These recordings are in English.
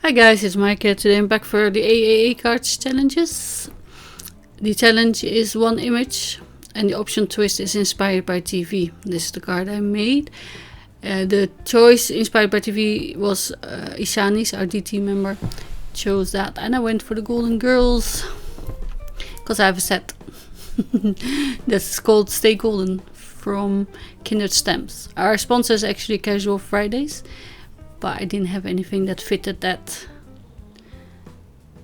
Hi guys, it's Mike here. Today I'm back for the AAA cards challenges. The challenge is one image and the option twist is inspired by TV. This is the card I made. The choice inspired by TV was Ishani's, our DT member, chose that, and I went for the Golden Girls because I have a set that's called Stay Golden from Kindred Stamps. Our sponsor is actually CAS-ual Fridays, but I didn't have anything that fitted that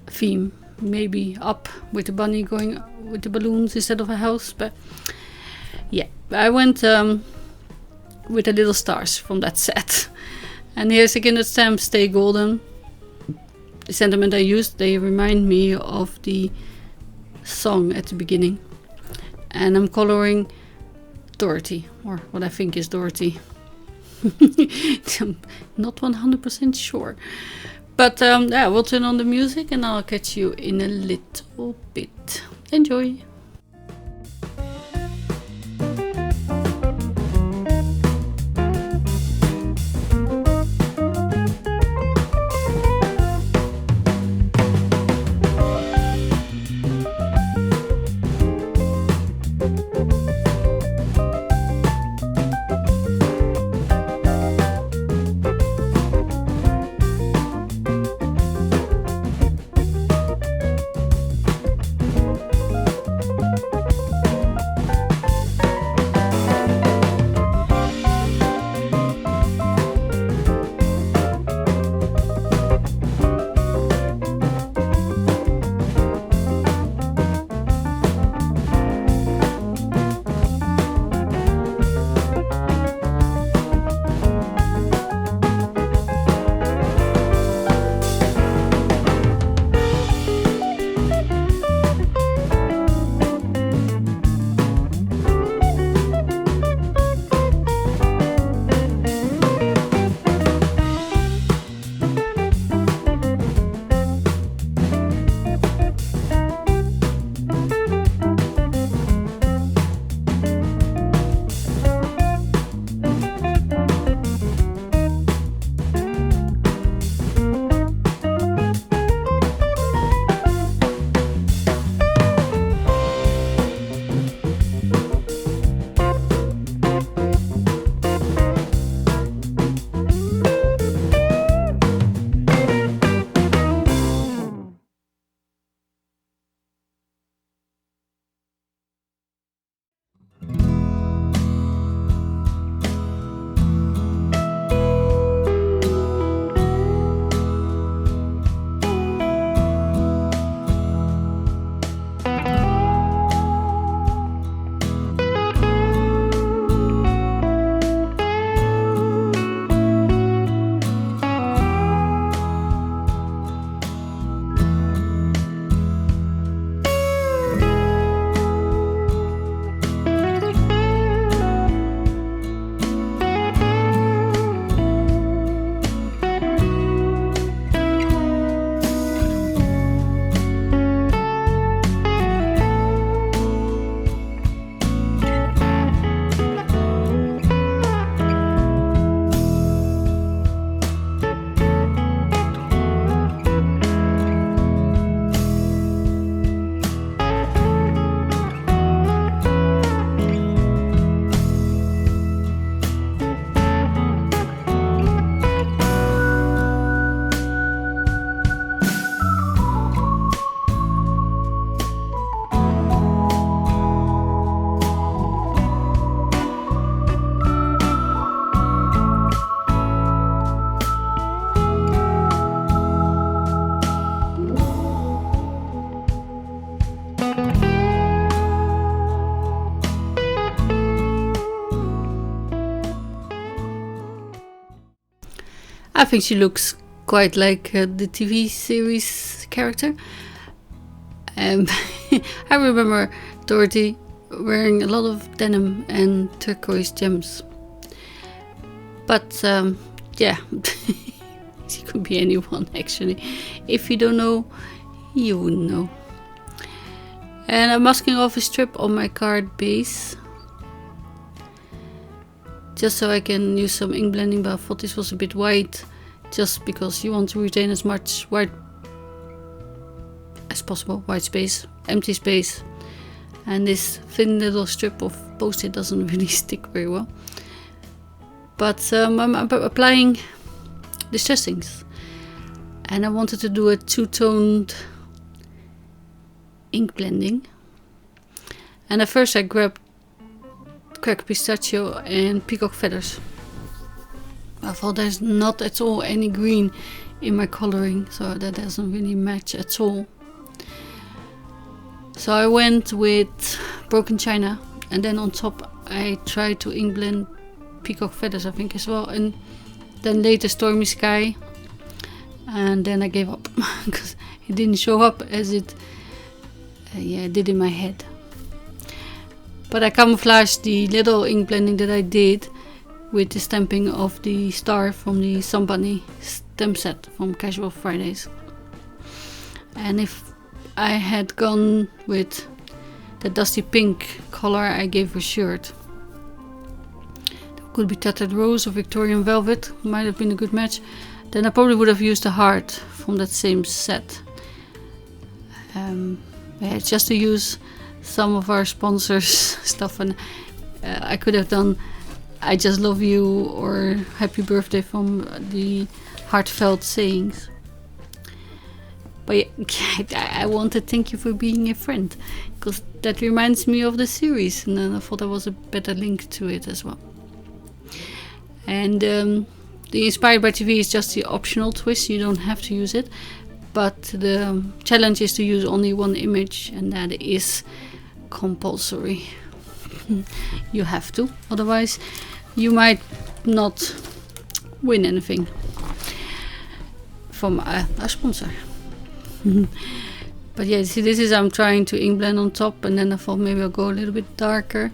theme. Maybe up with the bunny going with the balloons instead of a house, but yeah, I went with the little stars from that set. And here's again the stamp Stay Golden. The sentiment I used, they remind me of the song at the beginning. And I'm coloring Dorothy, or what I think is Dorothy. I'm not 100% sure. But yeah, we'll turn on the music and I'll catch you in a little bit. Enjoy! I think she looks quite like the TV series character. I remember Dorothy wearing a lot of denim and turquoise gems. But yeah, she could be anyone actually. If you don't know, you wouldn't know. And I'm masking off a strip on my card base, just so I can use some ink blending, but I thought this was a bit white just because you want to retain as much white as possible, white space, empty space. And this thin little strip of post-it doesn't really stick very well. But I'm applying distressings, and I wanted to do a two-toned ink blending. And at first I grabbed cracked pistachio and peacock feathers. I thought there's not at all any green in my coloring, so that doesn't really match at all. So I went with broken china, and then on top I tried to ink blend peacock feathers, I think, as well, and then later stormy sky, and then I gave up because it didn't show up as it did in my head. But I camouflaged the little ink blending that I did with the stamping of the star from the Somebody stamp set from Casual Fridays. And if I had gone with the dusty pink color I gave her shirt, that could be tattered rose or Victorian velvet, might have been a good match. Then I probably would have used a heart from that same set. Just to use some of our sponsors stuff, and I could have done I Just Love You or Happy Birthday from the heartfelt sayings. But I wanted Thank You for Being a Friend, because that reminds me of the series, and then I thought there was a better link to it as well. And the Inspired by TV is just the optional twist, you don't have to use it. But the challenge is to use only one image, and that is compulsory. You have to, otherwise you might not win anything from a sponsor. But yeah, see, this is I'm trying to ink blend on top, and then I thought maybe I'll go a little bit darker,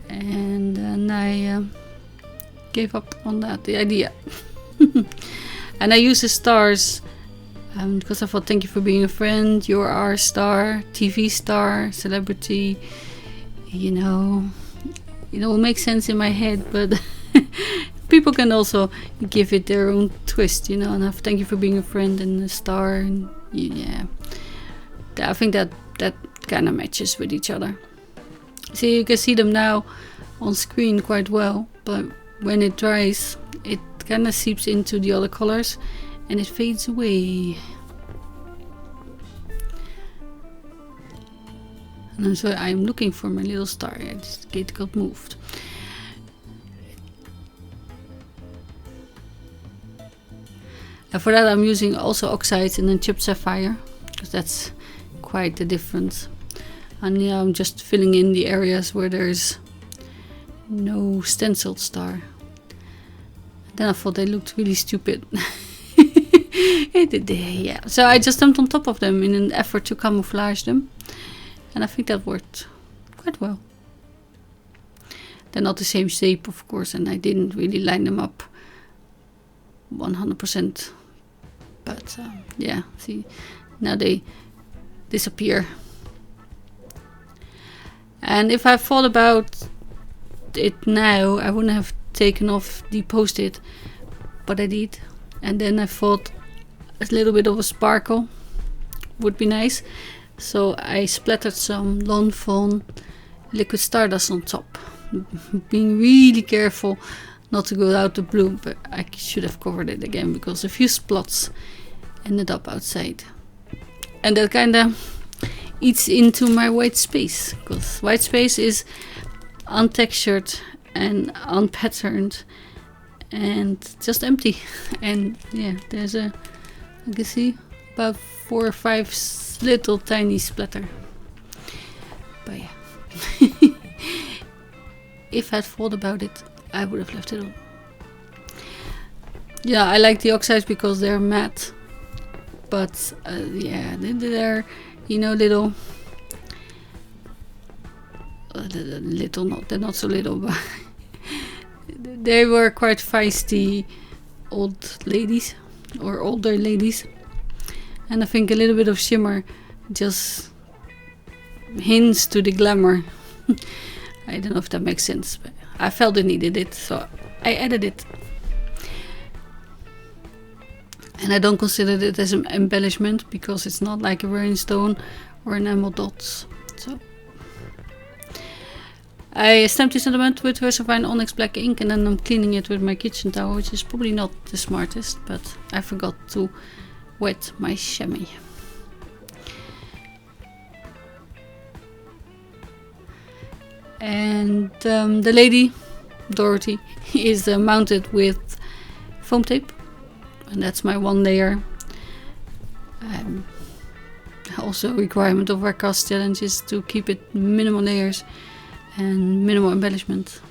and then I gave up on that, the idea. And I use the stars because I thought Thank You for Being a Friend, You're Our Star, TV star, celebrity, it will make sense in my head, but people can also give it their own twist, and have Thank You for Being a Friend and a star, and yeah, I think that kind of matches with each other. See, you can see them now on screen quite well, but when it dries, it kind of seeps into the other colors and it fades away. And so I'm looking for my little star. This gate got moved. And for that I'm using also oxides and then chipped sapphire, because that's quite the difference. And now I'm just filling in the areas where there's no stenciled star. Then I thought they looked really stupid. Yeah. So I just stamped on top of them in an effort to camouflage them, and I think that worked quite well. They're not the same shape, of course, and I didn't really line them up 100%. But yeah, see, now they disappear. And if I thought about it now, I wouldn't have taken off the post-it, but I did. And then I thought a little bit of a sparkle would be nice, so I splattered some Lawn Fawn liquid stardust on top, being really careful not to go out the blue, but I should have covered it again because a few splots ended up outside, and that kind of eats into my white space, because white space is untextured and unpatterned and just empty. And yeah, there's you can see about 4 or 5 little tiny splatter. But yeah, if I'd thought about it, I would have left it on. Yeah, I like the oxides because they're matte, but yeah, they're little, they're not so little, but they were quite feisty old ladies or older ladies, and I think a little bit of shimmer just hints to the glamour. I don't know if that makes sense, but I felt I needed it, so I added it. And I don't consider it as an embellishment because it's not like a rhinestone or enamel dots. So I stamped this element with Versamagic Onyx Black ink, and then I'm cleaning it with my kitchen towel, which is probably not the smartest, but I forgot to wet my chamois. And the lady, Dorothy, is mounted with foam tape, and that's my 1 layer. Also a requirement of our CAS challenge is to keep it minimal layers and minimal embellishment,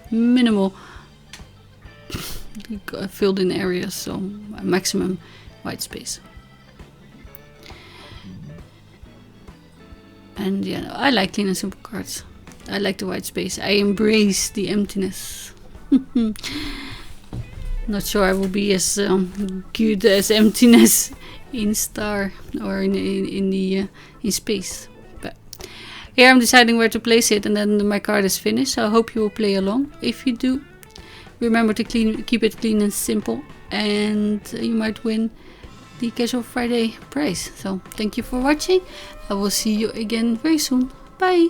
minimal filled in areas, so maximum white space. And yeah, I like clean and simple cards. I like the white space. I embrace the emptiness. Not sure I will be as good as emptiness in star or in space. But here I'm deciding where to place it, and then my card is finished. So I hope you will play along. If you do, remember to keep it clean and simple, and you might win the Casual Friday prize. So thank you for watching. I will see you again very soon. Bye.